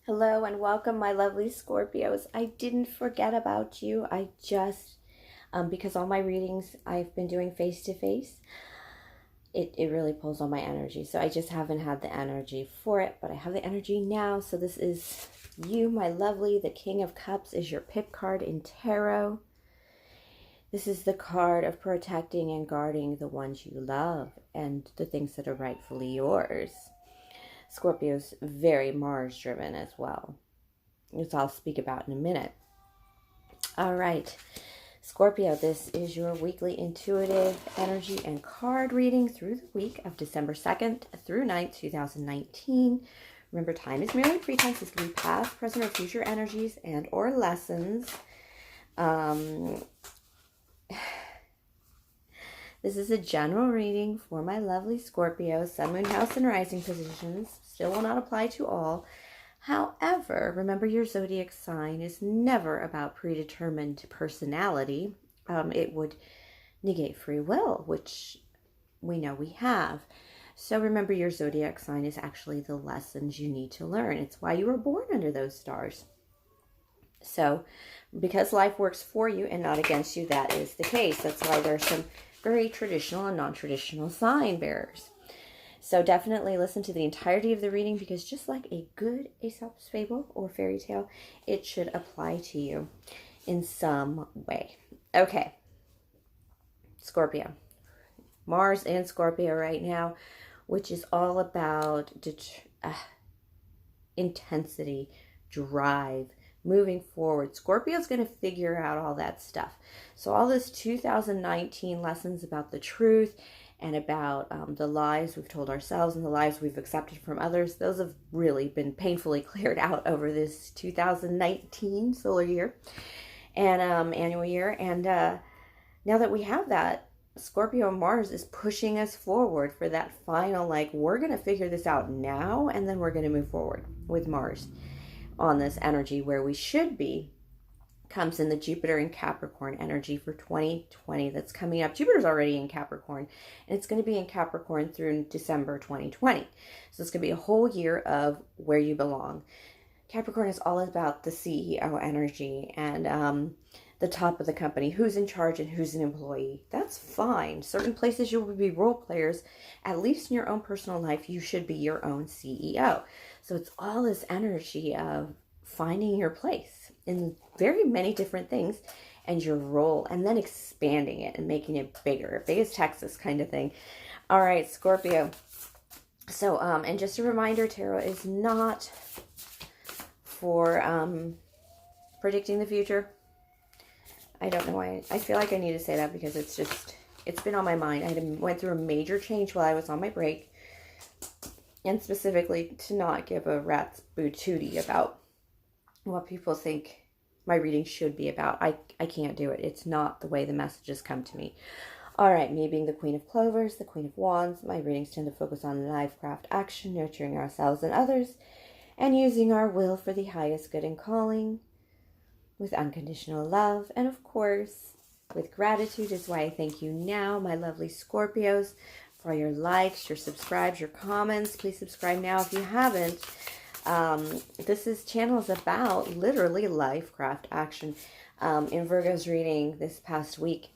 Hello and welcome, my lovely Scorpios. I didn't forget about you. I just, because all my readings I've been doing face to face, it really pulls on my energy. So I just haven't had the energy for it, but I have the energy now. So this is you, my lovely. The King of Cups is your pip card in tarot. This is the card of protecting and guarding the ones you love and the things that are rightfully yours. Scorpio's very Mars driven as well, which I'll speak about in a minute. All right, Scorpio, this is your weekly intuitive energy and card reading through the week of December 2nd through 9th, 2019. Remember, time is merely pretense. This can be past, present, or future energies and or lessons. This is a general reading for my lovely Scorpio. Sun, Moon, House, and Rising positions still will not apply to all. However, remember your zodiac sign is never about predetermined personality. It would negate free will, which we know we have. So remember your zodiac sign is actually the lessons you need to learn. It's why you were born under those stars. So because life works for you and not against you, that is the case. That's why there's some very traditional and non-traditional sign bearers. So definitely listen to the entirety of the reading, because just like a good Aesop's fable or fairy tale, it should apply to you in some way. Okay, Scorpio. Mars in Scorpio right now, which is all about intensity, drive, moving forward. Scorpio's going to figure out all that stuff. So all this 2019 lessons about the truth and about the lies we've told ourselves and the lies we've accepted from others, those have really been painfully cleared out over this 2019 solar year and annual year. And now that we have that, Scorpio Mars is pushing us forward for that final, like, we're going to figure this out now, and then we're going to move forward with Mars on this energy where we should be. Comes in the Jupiter and Capricorn energy for 2020 that's coming up. Jupiter's already in Capricorn, and it's going to be in Capricorn through December 2020. So it's going to be a whole year of where you belong. Capricorn is all about the CEO energy and the top of the company, who's in charge and who's an employee. That's fine. Certain places you will be role players. At least in your own personal life, you should be your own CEO. So it's all this energy of finding your place in very many different things and your role, and then expanding it and making it bigger, big as Texas kind of thing. All right, Scorpio. So, and just a reminder, tarot is not for predicting the future. I don't know why. I feel like I need to say that because it's been on my mind. I went through a major change while I was on my break, and specifically to not give a rat's booty about what people think my reading should be about. I can't do it. It's not the way the messages come to me. All right, me being the Queen of Clovers, the Queen of Wands, my readings tend to focus on life, craft, action, nurturing ourselves and others, and using our will for the highest good and calling with unconditional love. And of course, with gratitude is why I thank you now, my lovely Scorpios, for your likes, your subscribes, your comments. Please subscribe now if you haven't. This channel is about literally life, craft, action. In Virgo's reading this past week,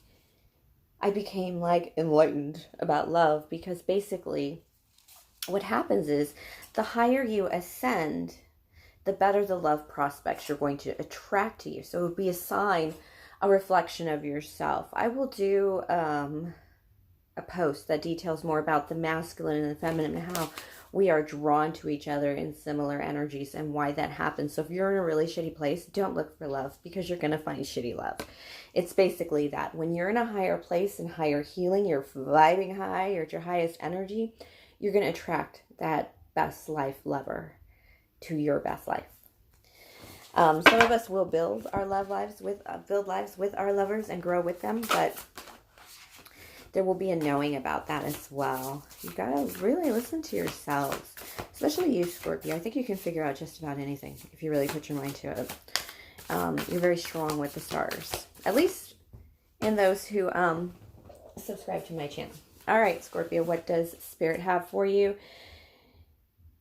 I became like enlightened about love, because basically what happens is the higher you ascend, the better the love prospects you're going to attract to you. So it would be a sign, a reflection of yourself. I will do a post that details more about the masculine and the feminine and how we are drawn to each other in similar energies and why that happens. So if you're in a really shitty place, don't look for love, because you're going to find shitty love. It's basically that. When you're in a higher place and higher healing, you're vibing high, you're at your highest energy, you're going to attract that best life lover to your best life. Some of us will build our lives with our lovers and grow with them, but there will be a knowing about that as well. You gotta really listen to yourselves, especially you, Scorpio. I think you can figure out just about anything if you really put your mind to it. You're very strong with the stars, at least in those who subscribe to my channel. All right, Scorpio, what does Spirit have for you?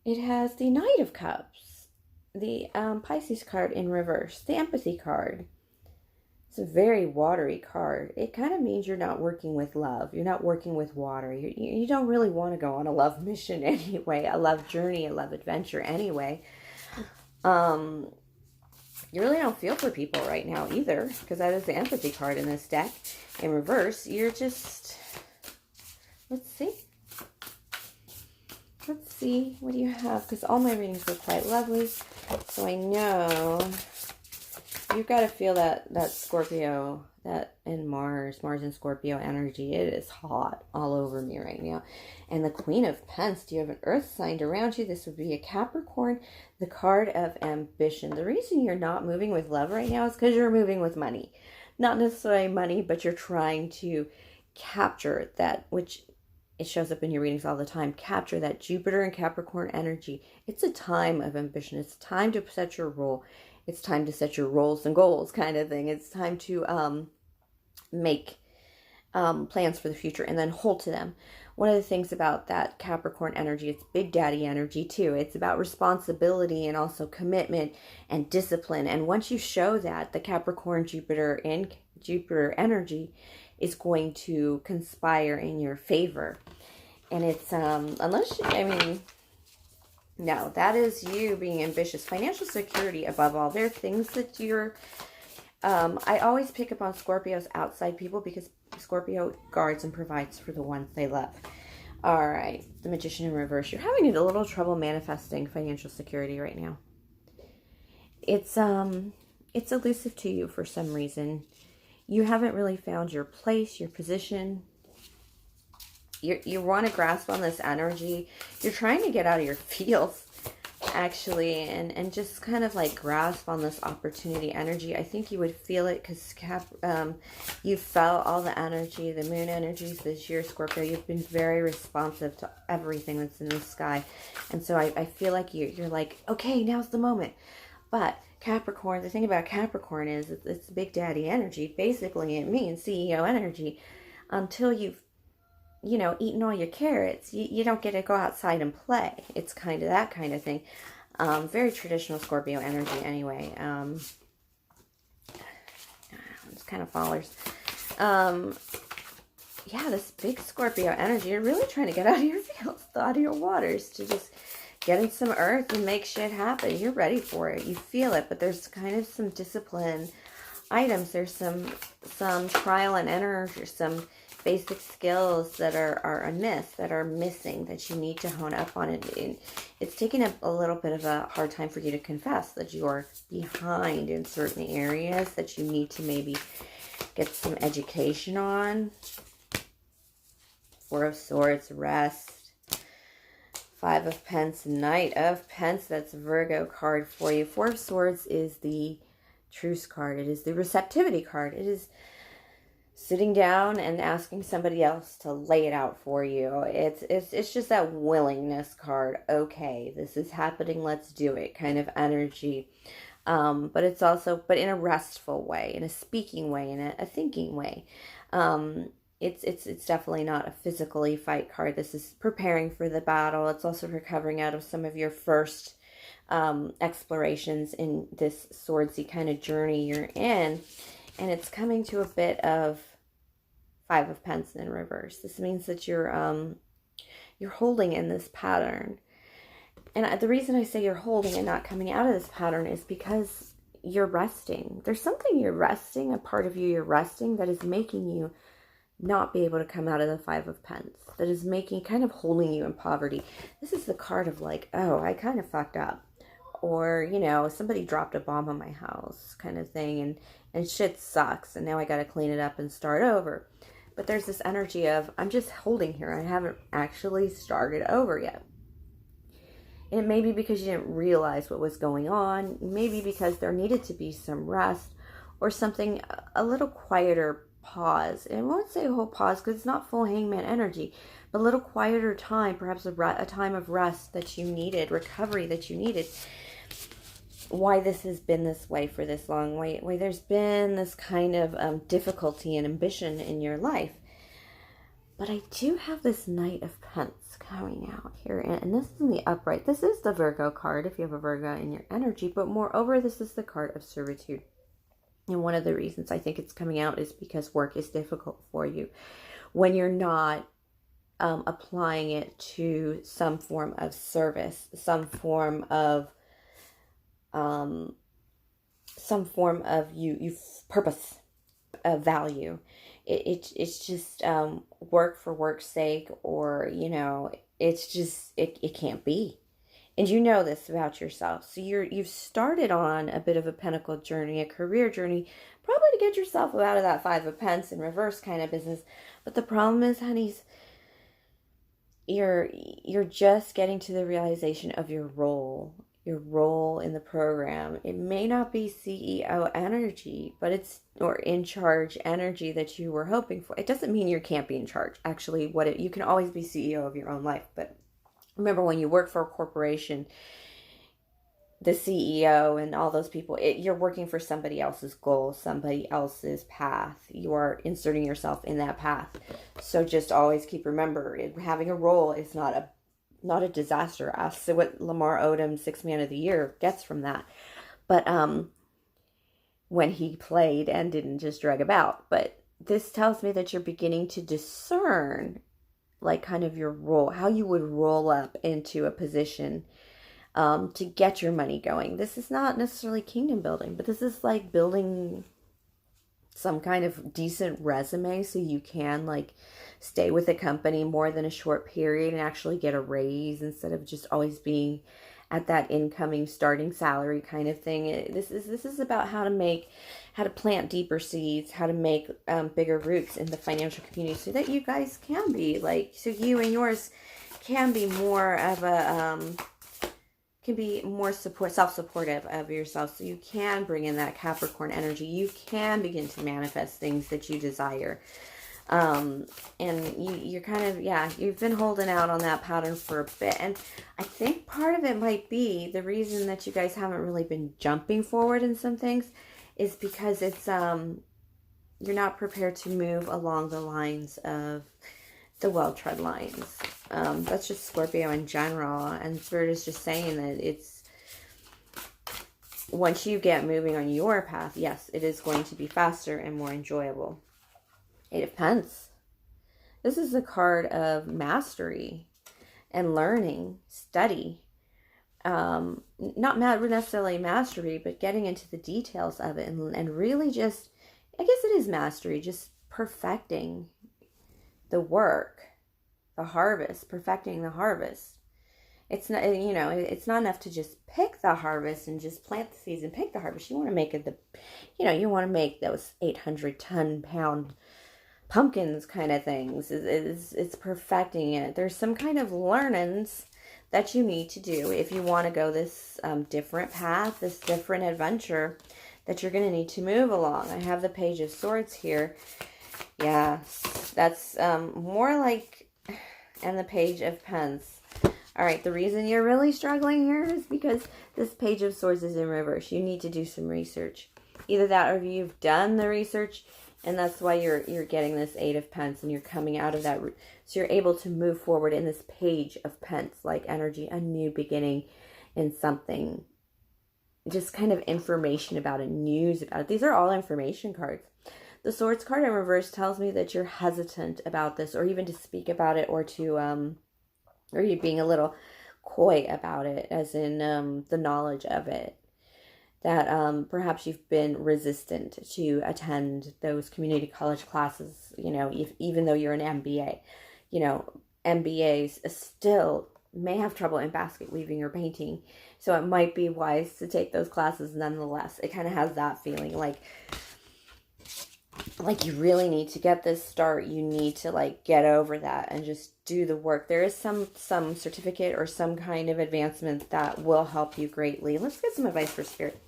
It has the Knight of Cups. the Pisces card in reverse, the empathy card. It's a very watery card. It kind of means you're not working with love. You're not working with water. You don't really want to go on a love mission anyway, a love journey, a love adventure anyway. You really don't feel for people right now either, because that is the empathy card in this deck. In reverse, you're just, let's see, what do you have? Because all my readings were quite lovely, so I know you've got to feel that Scorpio, that in Mars and Scorpio energy. It is hot all over me right now. And the Queen of Pence, do you have an earth sign around you? This would be a Capricorn, the card of ambition. The reason you're not moving with love right now is because you're moving with money. Not necessarily money, but you're trying to capture that, which it shows up in your readings all the time, capture that Jupiter and Capricorn energy. It's a time of ambition. It's time to set your role. It's time to set your roles and goals kind of thing. It's time to make plans for the future and then hold to them. One of the things about that Capricorn energy, it's big daddy energy too. It's about responsibility and also commitment and discipline. And once you show that, the Capricorn Jupiter energy is going to conspire in your favor. And it's, no, that is you being ambitious. Financial security above all. There are things that you're, I always pick up on Scorpio's outside people because Scorpio guards and provides for the ones they love. All right, the Magician in reverse. You're having a little trouble manifesting financial security right now. It's elusive to you for some reason. You haven't really found your place, your position. You want to grasp on this energy. You're trying to get out of your feels, actually, and just kind of like grasp on this opportunity energy. I think you would feel it because you felt all the energy, the moon energies this year, Scorpio. You've been very responsive to everything that's in the sky. And so I feel like you're like, okay, now's the moment. But Capricorn, the thing about Capricorn is it's big daddy energy. Basically, it means CEO energy. Until you've eating all your carrots, you don't get to go outside and play. It's kind of that kind of thing. Very traditional Scorpio energy anyway. It's kind of followers. Yeah, this big Scorpio energy, you're really trying to get out of your fields, out of your waters, to just get in some earth and make shit happen. You're ready for it. You feel it, but there's kind of some discipline items. There's some trial and error, or some basic skills that are amiss, that are missing, that you need to hone up on it. It's taking a little bit of a hard time for you to confess that you're behind in certain areas that you need to maybe get some education on. Four of Swords, rest. Five of Pence, Knight of Pence. That's a Virgo card for you. Four of Swords is the truce card. It is the receptivity card. It is sitting down and asking somebody else to lay it out for you. It's just that willingness card. Okay, this is happening, let's do it kind of energy. But it's also, but in a restful way, in a speaking way, in a thinking way. It's definitely not a physically fight card. This is preparing for the battle. It's also recovering out of some of your first explorations in this swordsy kind of journey you're in. And it's coming to a bit of Five of Pence in reverse. This means that you're holding in this pattern. And the reason I say you're holding and not coming out of this pattern is because you're resting. There's something you're resting, a part of you you're resting, that is making you not be able to come out of the Five of Pence. That is kind of holding you in poverty. This is the card of like, oh, I kind of fucked up. Or, somebody dropped a bomb on my house kind of thing. And shit sucks. And now I got to clean it up and start over. But there's this energy of, I'm just holding here. I haven't actually started over yet. And it may be because you didn't realize what was going on. Maybe because there needed to be some rest or something, a little quieter pause. And I won't say a whole pause because it's not full hangman energy. But a little quieter time, perhaps a time of rest that you needed, recovery that you needed. Why this has been this way for this long. Why there's been this kind of difficulty and ambition in your life. But I do have this Knight of Pence coming out here. And this is in the upright. This is the Virgo card if you have a Virgo in your energy. But moreover, this is the card of servitude. And one of the reasons I think it's coming out is because work is difficult for you when you're not applying it to some form of service, some form of you purpose, value. It's just work for work's sake, or it's just it can't be. And you know this about yourself. So you've started on a bit of a pentacle journey, a career journey, probably to get yourself out of that Five of Pence in reverse kind of business. But the problem is, honeys, you're just getting to the realization of your role in the program. It may not be CEO energy, but it's, or in charge energy that you were hoping for. It doesn't mean you can't be in charge. Actually, you can always be CEO of your own life. But remember, when you work for a corporation, the CEO and all those people, you're working for somebody else's goal, somebody else's path. You are inserting yourself in that path. So just always remember, having a role is not a disaster. Ask what Lamar Odom, 6th Man of the Year, gets from that. But when he played and didn't just drag about. But this tells me that you're beginning to discern, like, kind of your role, how you would roll up into a position to get your money going. This is not necessarily kingdom building, but this is like building some kind of decent resume so you can, like, stay with a company more than a short period and actually get a raise instead of just always being at that incoming starting salary kind of thing. This is about how to plant deeper seeds, how to make bigger roots in the financial community so that you guys can be like, so you and yours can be more of a self-supportive of yourself, so you can bring in that Capricorn energy. You can begin to manifest things that you desire. And you're kind of, you've been holding out on that pattern for a bit. And I think part of it might be the reason that you guys haven't really been jumping forward in some things is because it's, you're not prepared to move along the lines of the well-tread lines. That's just Scorpio in general. And Spirit is just saying that it's, once you get moving on your path, yes, it is going to be faster and more enjoyable. Eight of Pence. This is a card of mastery and learning, study. Not necessarily mastery, but getting into the details of it and really just, I guess it is mastery, just perfecting the work, the harvest, perfecting the harvest. It's not, it's not enough to just pick the harvest and just plant the seeds and pick the harvest. You want to make it you want to make those 800-pound pumpkins kind of things. It's perfecting it. There's some kind of learnings that you need to do if you want to go this different path, this different adventure that you're going to need to move along. I have the Page of Swords here. Yeah, that's more like, and the Page of Pence. All right, the reason you're really struggling here is because this Page of Swords is in reverse. You need to do some research. Either that or you've done the research, and that's why you're getting this Eight of Pence, and you're coming out of that. So you're able to move forward in this Page of Pence, like energy, a new beginning in something. Just kind of information about it, news about it. These are all information cards. The Swords card in reverse tells me that you're hesitant about this, or even to speak about it, or to, or you're being a little coy about it, as in the knowledge of it. That perhaps you've been resistant to attend those community college classes, even though you're an MBA. MBAs still may have trouble in basket weaving or painting. So it might be wise to take those classes nonetheless. It kind of has that feeling like you really need to get this start. You need to get over that and just do the work. There is some certificate or some kind of advancement that will help you greatly. Let's get some advice for Spirit.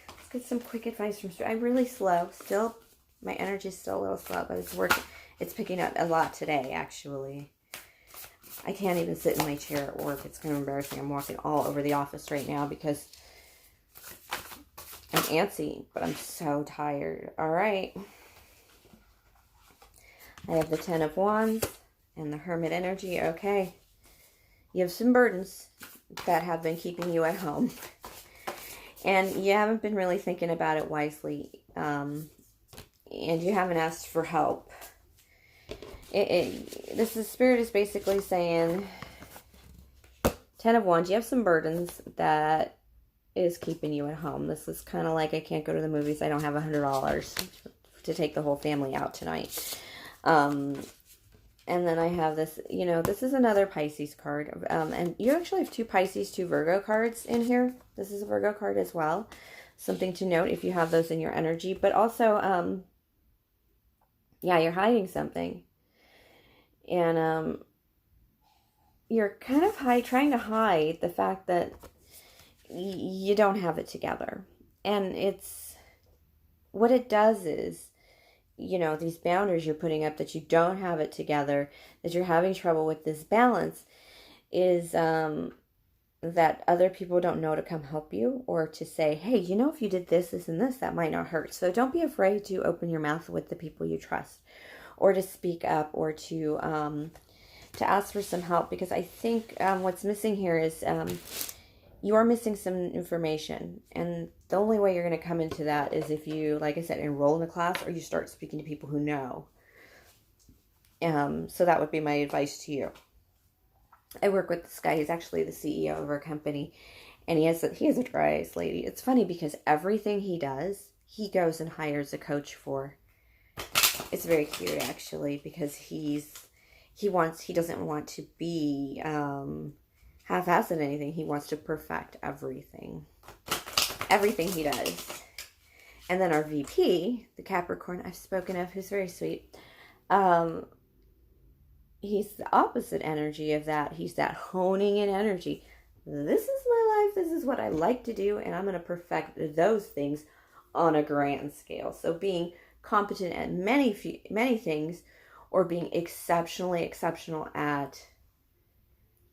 Let's get some quick advice from Spirit. I'm really slow. Still, my energy is still a little slow, but it's working. It's picking up a lot today, actually. I can't even sit in my chair at work. It's kind of embarrassing. I'm walking all over the office right now because I'm antsy, but I'm so tired. All right. I have the Ten of Wands and the Hermit energy. Okay. You have some burdens that have been keeping you at home. And you haven't been really thinking about it wisely. And you haven't asked for help. Spirit is basically saying, Ten of Wands, you have some burdens that is keeping you at home. This is kind of like, I can't go to the movies. I don't have $100 to take the whole family out tonight. And then I have this, this is another Pisces card. And you actually have 2 Pisces, 2 Virgo cards in here. This is a Virgo card as well. Something to note if you have those in your energy. But also, yeah, you're hiding something. And you're kind of trying to hide the fact that you don't have it together. And what it does is, these boundaries you're putting up that you don't have it together, that you're having trouble with this balance, is that other people don't know to come help you or to say, hey, if you did this, this, and this, that might not hurt. So don't be afraid to open your mouth with the people you trust, or to speak up, or to ask for some help, because I think what's missing here is you are missing some information, and the only way you're going to come into that is if you, like I said, enroll in a class, or you start speaking to people who know. So that would be my advice to you. I work with this guy. He's actually the CEO of our company, and he has a dry-eyes lady. It's funny because everything he does, he goes and hires a coach for. It's very cute, actually, because he doesn't want to be half-assed at anything. He wants to perfect everything he does. And then our VP, the Capricorn I've spoken of, who's very sweet, he's the opposite energy of that. He's that honing in energy. This is my life. This is what I like to do, and I'm going to perfect those things on a grand scale. So being competent at many things, or being exceptionally exceptional at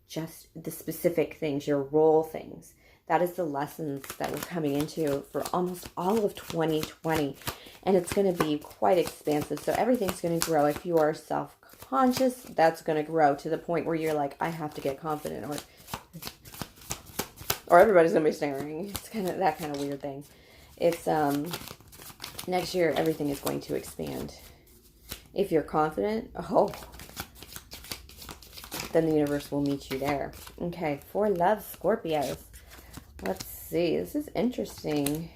just the specific things, your role things. That is the lessons that we're coming into for almost all of 2020. And it's going to be quite expansive. So everything's going to grow. If you are self-conscious, that's going to grow to the point where you're like, I have to get confident, or everybody's going to be staring. It's kind of that kind of weird thing. It's next year, everything is going to expand. If you're confident, then the universe will meet you there. Okay, for love, Scorpios. Let's see. This is interesting.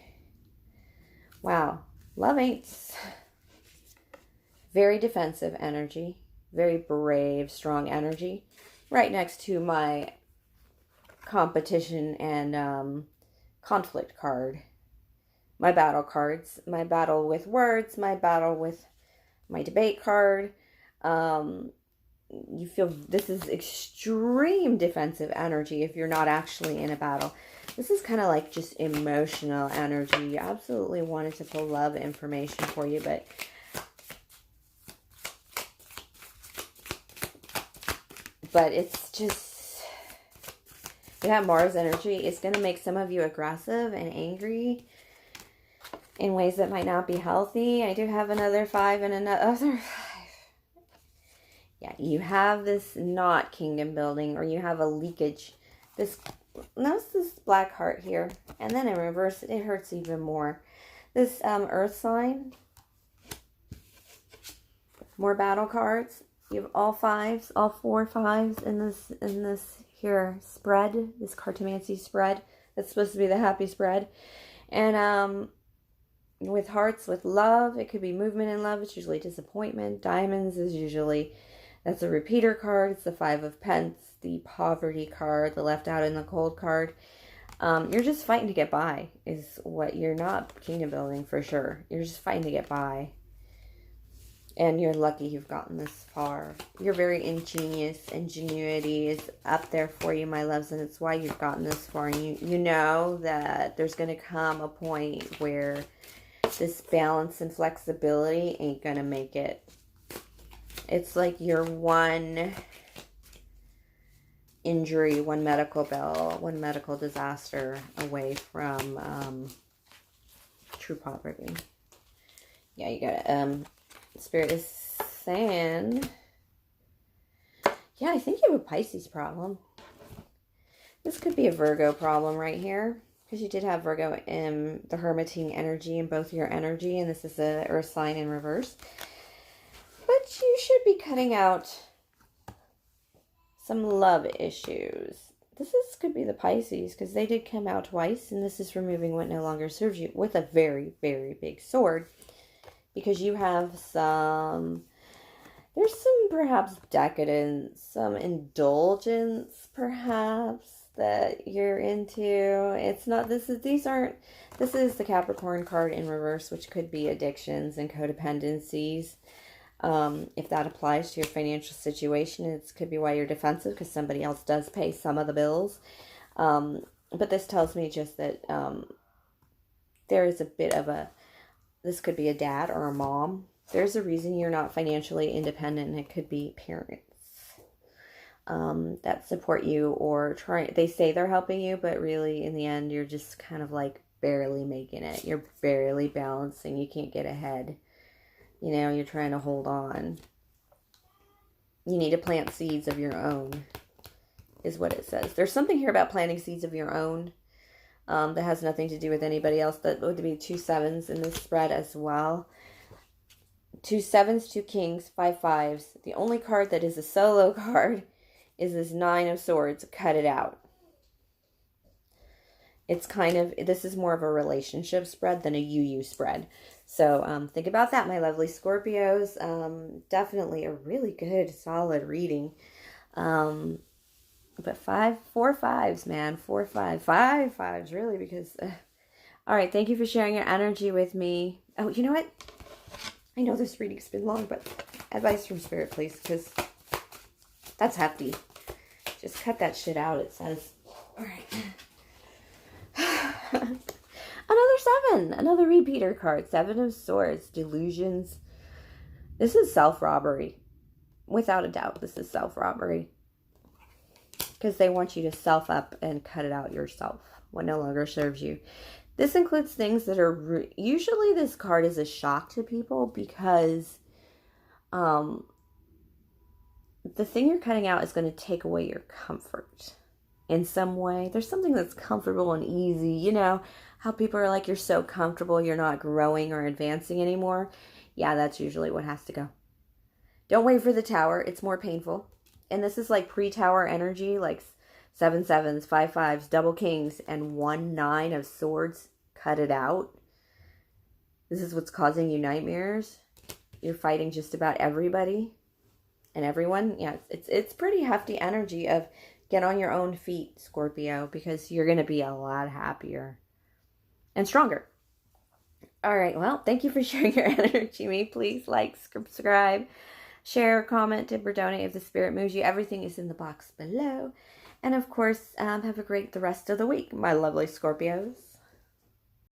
Wow. Love ain'ts. Very defensive energy. Very brave, strong energy. Right next to my competition and conflict card. My battle cards. My battle with words. My battle with my debate card. You feel this is extreme defensive energy if you're not actually in a battle. This is kind of like just emotional energy. I absolutely wanted to pull love information for you, but it's just, you have Mars energy. It's going to make some of you aggressive and angry in ways that might not be healthy. I do have another 5 and another 5. Yeah, you have this not kingdom building, or you have a leakage. Notice this black heart here. And then in reverse, it hurts even more. This earth sign. More battle cards. You have all 5s, all 4 5s in this here spread. This cartomancy spread. That's supposed to be the happy spread. And with hearts, with love, it could be movement in love. It's usually disappointment. Diamonds is usually, that's a repeater card. It's the 5 of Pence, the poverty card, the left out in the cold card. You're just fighting to get by is what, you're not kingdom building for sure. You're just fighting to get by. And you're lucky you've gotten this far. You're very ingenious. Ingenuity is up there for you, my loves, and it's why you've gotten this far. And you know that there's going to come a point where this balance and flexibility ain't going to make it. It's like you're one injury, one medical bill, one medical disaster away from true poverty. Yeah, you got it. Spirit is saying, yeah, I think you have a Pisces problem. This could be a Virgo problem right here, because you did have Virgo in the hermiting energy in both your energy, and this is a earth sign in reverse. But you should be cutting out some love issues. Could be the Pisces, because they did come out twice, and this is removing what no longer serves you with a very, very big sword. Because you have there's some perhaps decadence, some indulgence perhaps that you're into. It's not, this is the Capricorn card in reverse, which could be addictions and codependencies. If that applies to your financial situation, it could be why you're defensive, because somebody else does pay some of the bills. But this tells me just that there is a bit of this could be a dad or a mom. There's a reason you're not financially independent, and it could be parents that support you or they say they're helping you, but really in the end, you're just kind of like barely making it. You're barely balancing. You can't get ahead. You know, you're trying to hold on. You need to plant seeds of your own, is what it says. There's something here about planting seeds of your own that has nothing to do with anybody else. That would be 2 7s in this spread as well. 2 7s, 2 kings, 5 5s. The only card that is a solo card is this 9 of swords. Cut it out. It's kind of, this is more of a relationship spread than a you spread. So think about that, my lovely Scorpios. Definitely a really good, solid reading. But 4 5s, man. 4 5. 5 5s, really, because... all right, thank you for sharing your energy with me. Oh, you know what? I know this reading's been long, but advice from Spirit, please, because that's hefty. Just cut that shit out, it says. All right. Another 7. Another repeater card. 7 of Swords. Delusions. This is self-robbery. Without a doubt, this is self-robbery. Because they want you to self-up and cut it out yourself. What no longer serves you. This includes things that are... usually this card is a shock to people because... the thing you're cutting out is going to take away your comfort. In some way. There's something that's comfortable and easy. You know, how people are like, you're so comfortable, you're not growing or advancing anymore. Yeah, that's usually what has to go. Don't wait for the Tower. It's more painful. And this is like pre-Tower energy, like 7 7s, 5 5s, double kings, and 1 9 of swords. Cut it out. This is what's causing you nightmares. You're fighting just about everybody and everyone. Yeah, it's pretty hefty energy of get on your own feet, Scorpio, because you're going to be a lot happier and stronger. All right, well, thank you for sharing your energy with me. Please like, subscribe, share, comment, tip, or donate if the spirit moves you. Everything is in the box below. And of course, have a great the rest of the week, my lovely Scorpios.